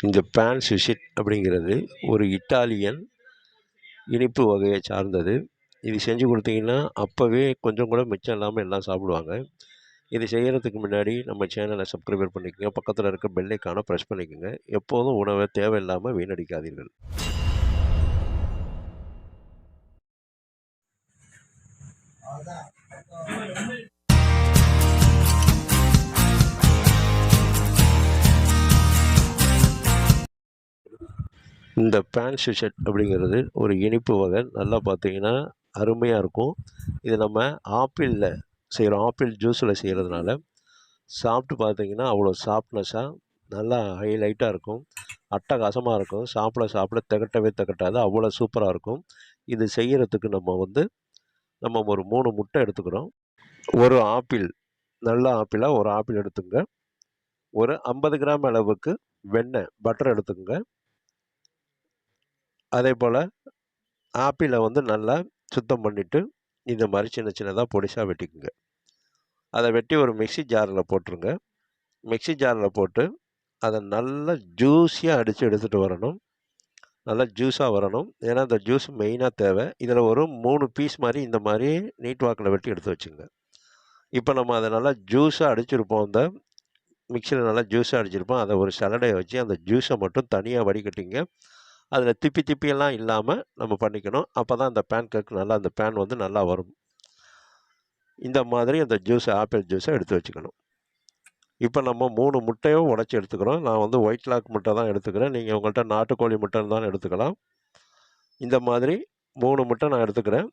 இந்த பேன் சுஷிட் அப்படிங்கிறது ஒரு இட்டாலியன் இனிப்பு வகையை சார்ந்தது. இது செஞ்சு கொடுத்தீங்கன்னா அப்போவே கொஞ்சம் கூட மிச்சம் இல்லாமல் எல்லாம் சாப்பிடுவாங்க. இது செய்கிறதுக்கு முன்னாடி நம்ம சேனலை சப்ஸ்கிரைபர் பண்ணிக்கோங்க, பக்கத்தில் இருக்க பெல் ஐக்கானை ப்ரெஸ் பண்ணிக்கோங்க. எப்போதும் உணவை தேவையில்லாமல் வீணடிக்காதீர்கள். இந்த பேன் சுஷட் அப்படிங்கிறது ஒரு இனிப்பு வகை. நல்லா பார்த்தீங்கன்னா அருமையாக இருக்கும். இது நம்ம ஆப்பிளில் செய்கிறோம், ஆப்பிள் ஜூஸில் செய்கிறதுனால சாப்பிட்டு பார்த்தீங்கன்னா அவ்வளோ சாஃப்ட்னஸாக நல்லா ஹைலைட்டாக இருக்கும், அட்டகாசமாக இருக்கும். சாப்பிட சாப்பிட திகட்டவே திகட்டாது, அவ்வளோ சூப்பராக இருக்கும். இது செய்கிறதுக்கு நம்ம ஒரு 3 முட்டை எடுத்துக்கிறோம். ஒரு ஆப்பிள், நல்ல ஆப்பிளாக ஒரு ஆப்பிள் எடுத்துங்க. ஒரு 50 கிராம் அளவுக்கு வெண்ணெய் பட்டர் எடுத்துக்கோங்க. அதே போல் ஆப்பிளை நல்லா சுத்தம் பண்ணிவிட்டு இந்த மாதிரி சின்ன சின்னதாக பொடிசாக வெட்டிக்குங்க. அதை வெட்டி ஒரு மிக்ஸி ஜாரில் போட்டுருங்க. மிக்ஸி ஜாரில் போட்டு அதை நல்லா ஜூஸியாக அடித்து எடுத்துகிட்டு வரணும். நல்லா ஜூஸாக வரணும், ஏன்னா அந்த ஜூஸ் மெயினாக தேவை. இதில் ஒரு 3 பீஸ் மாதிரி இந்த மாதிரி நீட் வாக்கில் வெட்டி எடுத்து வச்சுங்க. இப்போ நம்ம அதை நல்லா ஜூஸாக அடிச்சிருப்போம், அந்த மிக்சியில் நல்லா ஜூஸாக அடிச்சிருப்போம். அதை ஒரு சலடையை வச்சு அந்த ஜூஸை மட்டும் தனியாக வடிகட்டிங்க. அதில் திப்பியெல்லாம் இல்லாமல் நம்ம பண்ணிக்கணும். அப்போ தான் அந்த பேன் கேக் அந்த பேன் நல்லா வரும். இந்த மாதிரி அந்த ஜூஸை, ஆப்பிள் ஜூஸை எடுத்து வச்சுக்கணும். இப்போ நம்ம 3 முட்டையும் உடச்சி எடுத்துக்கிறோம். நான் ஒயிட் லாக் முட்டை தான் எடுத்துக்கிறேன். நீங்கள் உங்கள்கிட்ட நாட்டுக்கோழி முட்டை தான் எடுத்துக்கலாம். இந்த மாதிரி 3 முட்டை நான் எடுத்துக்கிறேன்.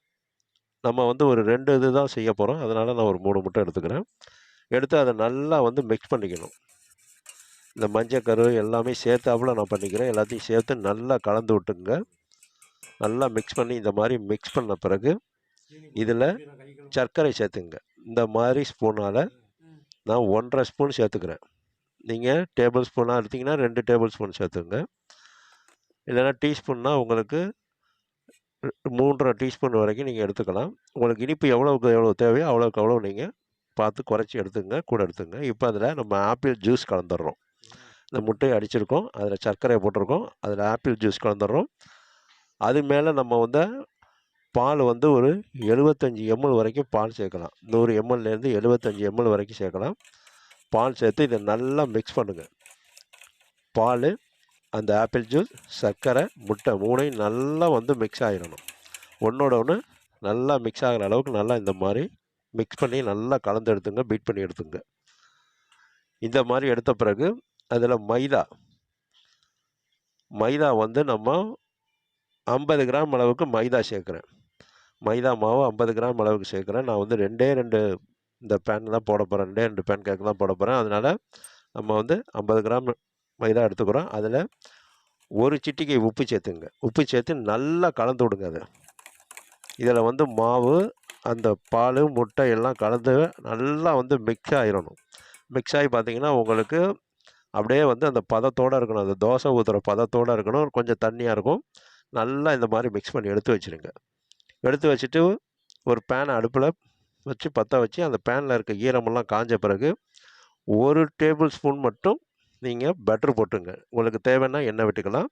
நம்ம ஒரு 2 இது தான் செய்ய போகிறோம், அதனால் நான் ஒரு 3 முட்டை எடுத்துக்கிறேன். எடுத்து அதை நல்லா மிக்ஸ் பண்ணிக்கணும். இந்த மஞ்சக்கரு எல்லாமே சேர்த்தாப்புல நான் பண்ணிக்கிறேன். எல்லாத்தையும் சேர்த்து நல்லா கலந்து விட்டுங்க. நல்லா மிக்ஸ் பண்ணி இந்த மாதிரி மிக்ஸ் பண்ண பிறகு இதில் சர்க்கரை சேர்த்துங்க. இந்த மாதிரி ஸ்பூனால் நான் 1.5 ஸ்பூன் சேர்த்துக்கிறேன். நீங்கள் டேபிள் ஸ்பூனாக எடுத்திங்கன்னா 2 டேபிள் ஸ்பூன் சேர்த்துங்க. இல்லைனா டீஸ்பூன்னா உங்களுக்கு 3.5 டீஸ்பூன் வரைக்கும் நீங்கள் எடுத்துக்கலாம். உங்களுக்கு இனிப்பு எவ்வளோ தேவையோ அவ்வளோ நீங்கள் பார்த்து குறைச்சி எடுத்துங்க, கூட எடுத்துங்க. இப்போ அதில் நம்ம ஆப்பிள் ஜூஸ் கலந்துடுறோம். இந்த முட்டையை அடிச்சிருக்கோம், அதில் சர்க்கரையை போட்டிருக்கோம், அதில் ஆப்பிள் ஜூஸ் கலந்துடுறோம். அது மேலே நம்ம பால் ஒரு 75 ml வரைக்கும் பால் சேர்க்கலாம். 100 mlலேருந்து 75 ml வரைக்கும் சேர்க்கலாம். பால் சேர்த்து இதை நல்லா மிக்ஸ் பண்ணுங்கள். பால், அந்த ஆப்பிள் ஜூஸ், சர்க்கரை, முட்டை 3ஐயும் நல்லா மிக்ஸ் ஆகிடணும். ஒன்றோட ஒன்று நல்லா மிக்ஸ் ஆகிற அளவுக்கு நல்லா இந்த மாதிரி மிக்ஸ் பண்ணி நல்லா கலந்து எடுத்துங்க, பீட் பண்ணி எடுத்துங்க. இந்த மாதிரி எடுத்த பிறகு அதில் மைதா நம்ம 50 கிராம் அளவுக்கு மைதா சேர்க்குறேன். மைதா மாவு 50 கிராம் அளவுக்கு சேர்க்குறேன். நான் 2 இந்த பேன் தான் போட போகிறேன், 2 பேன் கேக் தான் போட போகிறேன். அதனால் நம்ம 50 கிராம் மைதா எடுத்துக்கிறோம். அதில் ஒரு சிட்டிகை உப்பு சேர்த்துங்க. உப்பு சேர்த்து நல்லா கலந்து விடுங்க. அதை இதில் மாவு, அந்த பால், முட்டை எல்லாம் கலந்து நல்லா மிக்ஸ் ஆகிடணும். மிக்ஸ் ஆகி பார்த்திங்கன்னா உங்களுக்கு அப்படியே அந்த பதத்தோடு இருக்கணும். அந்த தோசை ஊற்றுற பதத்தோடு இருக்கணும். கொஞ்சம் தண்ணியாக இருக்கும். நல்லா இந்த மாதிரி மிக்ஸ் பண்ணி எடுத்து வச்சுருங்க. எடுத்து வச்சுட்டு ஒரு பேனை அடுப்பில் வச்சு பற்ற வச்சு அந்த பேனில் இருக்க ஈரமெல்லாம் காஞ்ச பிறகு 1 டேபிள் ஸ்பூன் மட்டும் நீங்கள் பட்டர் போட்டுங்க. உங்களுக்கு தேவைன்னா எண்ணெய் விட்டுக்கலாம்.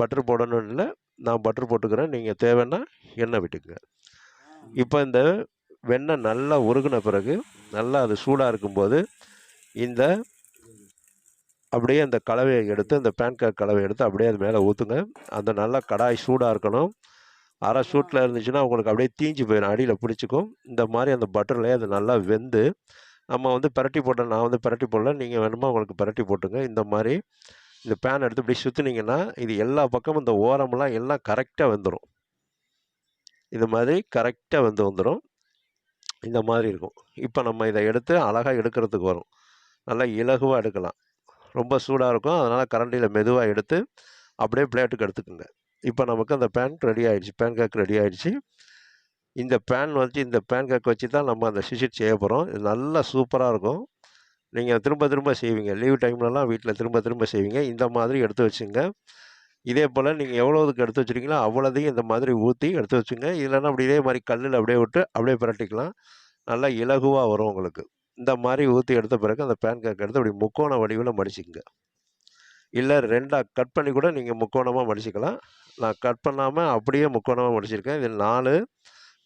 பட்டர் போடணும்னு இல்லை, நான் பட்டர் போட்டுக்கிறேன். நீங்கள் தேவைன்னா எண்ணெய் விட்டுக்குங்க. இப்போ இந்த வெண்ணெய் நல்லா உருகின பிறகு நல்லா அது சூடாக இருக்கும்போது இந்த அப்படியே அந்த கலவையை எடுத்து, அந்த பேன்கேக் கலவையை எடுத்து அப்படியே அது மேலே ஊற்றுங்க. அந்த நல்லா கடாய் சூடாக இருக்கணும். அரை சூட்டில் இருந்துச்சுன்னா உங்களுக்கு அப்படியே தீஞ்சு போயிடும், அடியில் பிடிச்சிக்கும். இந்த மாதிரி அந்த பட்டர்லேயே அது நல்லா வெந்து நம்ம பிரட்டி போட்டோம். நான் பிரட்டி போடல, நீங்கள் வேணுமா உங்களுக்கு பிரட்டி போட்டுங்க. இந்த மாதிரி இந்த பேன் எடுத்து இப்படி சுற்றுனீங்கன்னா இது எல்லா பக்கமும் இந்த ஓரமெல்லாம் எல்லாம் கரெக்டாக வெந்துடும். இது மாதிரி கரெக்டாக வந்துடும். இந்த மாதிரி இருக்கும். இப்போ நம்ம இதை எடுத்து அழகாக எடுக்கிறதுக்கு வரும். நல்லா இலகுவாக எடுக்கலாம். ரொம்ப சூடாக இருக்கும், அதனால் கரண்டியில் மெதுவாக எடுத்து அப்படியே பிளேட்டுக்கு எடுத்துக்கோங்க. இப்போ நமக்கு அந்த பேன் ரெடி ஆகிடுச்சு, பேன் கேக் ரெடி ஆகிடுச்சு. இந்த பேன் கேக் வச்சு தான் நம்ம அந்த சுஷிட் செய்ய போகிறோம். இது நல்லா சூப்பராக இருக்கும். நீங்கள் திரும்ப செய்வீங்க. லீவ் டைம்லலாம் வீட்டில் திரும்ப செய்வீங்க. இந்த மாதிரி எடுத்து வச்சுங்க. இதே போல் நீங்கள் எவ்வளோதுக்கு எடுத்து வச்சுருக்கீங்களோ அவ்வளோதையும் இந்த மாதிரி ஊற்றி எடுத்து வச்சுங்க. இல்லைன்னா அப்படி இதே மாதிரி கல்லில் அப்படியே விட்டு அப்படியே பிரட்டிக்கலாம். நல்லா இலகுவாக வரும் உங்களுக்கு. இந்த மாதிரி ஊற்றி எடுத்த பிறகு அந்த பேன் கேக் எடுத்து அப்படி முக்கோண வடிவில் மடிச்சுங்க. இல்லை 2ஆ கட் பண்ணி கூட நீங்கள் முக்கோணமாக மடிச்சுக்கலாம். நான் கட் பண்ணாமல் அப்படியே முக்கோணமாக மடிச்சிருக்கேன். இது 4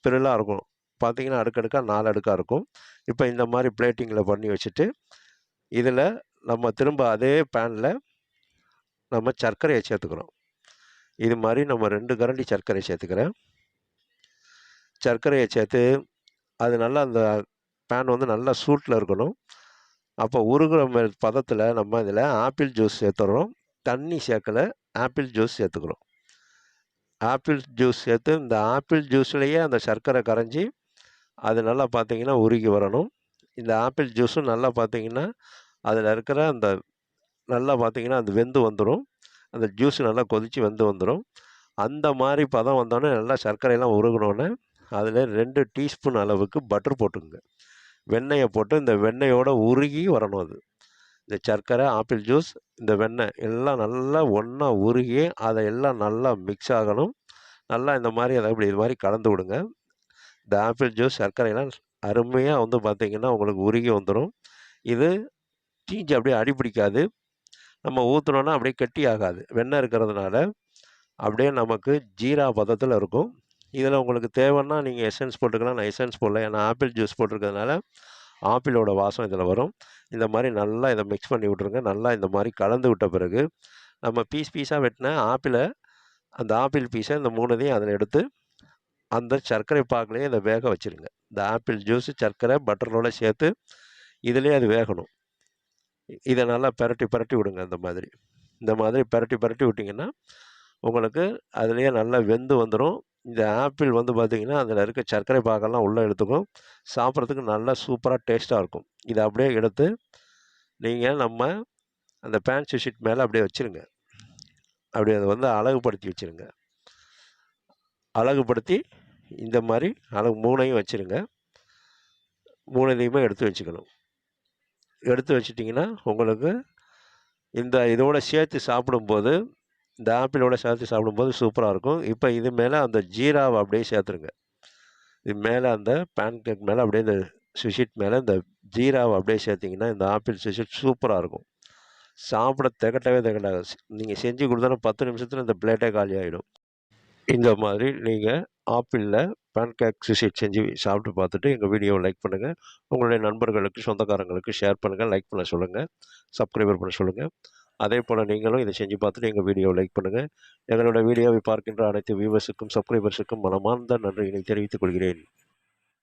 பிறலாக இருக்கும். பார்த்தீங்கன்னா அடுக்கடுக்காக 4 அடுக்காக இருக்கும். இப்போ இந்த மாதிரி பிளேட்டிங்கில் பண்ணி வச்சுட்டு இதில் நம்ம திரும்ப அதே பேனில் நம்ம சர்க்கரையை சேர்த்துக்கிறோம். இது மாதிரி நம்ம 2 கரண்டி சர்க்கரை சேர்த்துக்கிறேன். சர்க்கரையை சேர்த்து அது நல்லா அந்த பேன் வந்து நல்லா சூட்டில் இருக்கணும். அப்போ உருகுற பதத்தில் நம்ம இதில் ஆப்பிள் ஜூஸ் சேர்த்துறோம். தண்ணி சேர்க்கலை, ஆப்பிள் ஜூஸ் சேர்த்துக்கிறோம். ஆப்பிள் ஜூஸ் சேர்த்து இந்த ஆப்பிள் ஜூஸ்லேயே அந்த சர்க்கரை கரைஞ்சி அது நல்லா பார்த்தீங்கன்னா உருகி வரணும். இந்த ஆப்பிள் ஜூஸும் நல்லா பார்த்தீங்கன்னா அதில் இருக்கிற அந்த நல்லா பார்த்தீங்கன்னா அது வெந்து வந்துடும். அந்த ஜூஸ் நல்லா கொதித்து வெந்து வந்துடும். அந்த மாதிரி பதம் வந்தோடனே நல்லா சர்க்கரையெல்லாம் உருகினோடனே அதில் 2 டீஸ்பூன் அளவுக்கு பட்டர் போட்டுக்குங்க. வெண்ணெயை போட்டு இந்த வெண்ணெயோடு உருகி வரணும். அது இந்த சர்க்கரை, ஆப்பிள் ஜூஸ், இந்த வெண்ணெய் எல்லாம் நல்லா ஒன்றா உருகி அதை எல்லாம் நல்லா மிக்ஸ் ஆகணும். நல்லா இந்த மாதிரி அதை இப்படி இது மாதிரி கலந்து விடுங்க. இந்த ஆப்பிள் ஜூஸ், சர்க்கரையெல்லாம் அருமையாக வந்து பார்த்திங்கன்னா உங்களுக்கு உருகி வந்துடும். இது தீஞ்சு அப்படியே அடி பிடிக்காது. நம்ம ஊற்றுனோன்னா அப்படியே கெட்டி ஆகாது. வெண்ணெய் இருக்கிறதுனால அப்படியே நமக்கு ஜீரா பதத்தில் இருக்கும். இதில் உங்களுக்கு தேவைன்னா நீங்கள் எசன்ஸ் போட்டுக்கலாம். நான் எசன்ஸ் போடல, ஏன்னா ஆப்பிள் ஜூஸ் போட்டிருக்கிறதுனால ஆப்பிளோட வாசம் இதில் வரும். இந்த மாதிரி நல்லா இதை மிக்ஸ் பண்ணி விட்ருங்க. நல்லா இந்த மாதிரி கலந்து விட்ட பிறகு நம்ம பீஸாக வெட்டின ஆப்பிளை, அந்த ஆப்பிள் பீஸை இந்த 3தையும் அதில் எடுத்து அந்த சர்க்கரை பாகுலேயே இதை வேக வச்சுருங்க. இந்த ஆப்பிள் ஜூஸு, சர்க்கரை, பட்டரோட சேர்த்து இதிலே அது வேகணும். இதை நல்லா பிரட்டி விடுங்க. இந்த மாதிரி பிரட்டி விட்டிங்கன்னா உங்களுக்கு அதுலேயே நல்லா வெந்து வந்துடும். இந்த ஆப்பிள் வந்து பார்த்திங்கன்னா அதில் இருக்க சர்க்கரை பாகெல்லாம் உள்ளே எடுத்துக்கும். சாப்பிட்றதுக்கு நல்லா சூப்பராக டேஸ்ட்டாக இருக்கும். இதை அப்படியே எடுத்து நீங்கள் நம்ம அந்த பேன் ஷீட் மேலே அப்படியே வச்சுருங்க. அப்படியே அதை வந்து அழகுபடுத்தி வச்சுருங்க. அழகுபடுத்தி இந்த மாதிரி 3ஐயும் வச்சுருங்க. 3இதையுமே எடுத்து வச்சுக்கணும். எடுத்து வச்சிட்டிங்கன்னா உங்களுக்கு இந்த இதோட சேர்த்து சாப்பிடும்போது, இந்த ஆப்பிளோட சேர்த்து சாப்பிடும்போது சூப்பராக இருக்கும். இப்போ இது மேலே அந்த ஜீராவை அப்படியே சேர்த்துருங்க. இது மேலே அந்த பேன் கேக் மேலே அப்படியே இந்த சுஷிட் மேலே இந்த ஜீராவை அப்படியே சேர்த்திங்கன்னா இந்த ஆப்பிள் சுஷிட் சூப்பராக இருக்கும். சாப்பிட திகட்டாது. நீங்கள் செஞ்சு கொடுத்தோன்னா 10 நிமிஷத்தில் இந்த பிளேட்டே காலி ஆகிடும். இந்த மாதிரி நீங்கள் ஆப்பிளில் பேன் கேக் சுஷிட் செஞ்சு சாப்பிட்டு பார்த்துட்டு எங்கள் வீடியோவை லைக் பண்ணுங்கள். உங்களுடைய நண்பர்களுக்கு, சொந்தக்காரங்களுக்கு ஷேர் பண்ணுங்கள், லைக் பண்ண சொல்லுங்கள், சப்ஸ்கிரைபர் பண்ண சொல்லுங்கள். அதே போல் நீங்களும் இதை செஞ்சு பார்த்துட்டு எங்கள் வீடியோவை லைக் பண்ணுங்கள். எங்களோட வீடியோவை பார்க்கின்ற அனைத்து வியூவர்ஸுக்கும், சப்ஸ்கிரைபர்ஸுக்கும் மனமார்ந்த நன்றியினை தெரிவித்துக் கொள்கிறேன்.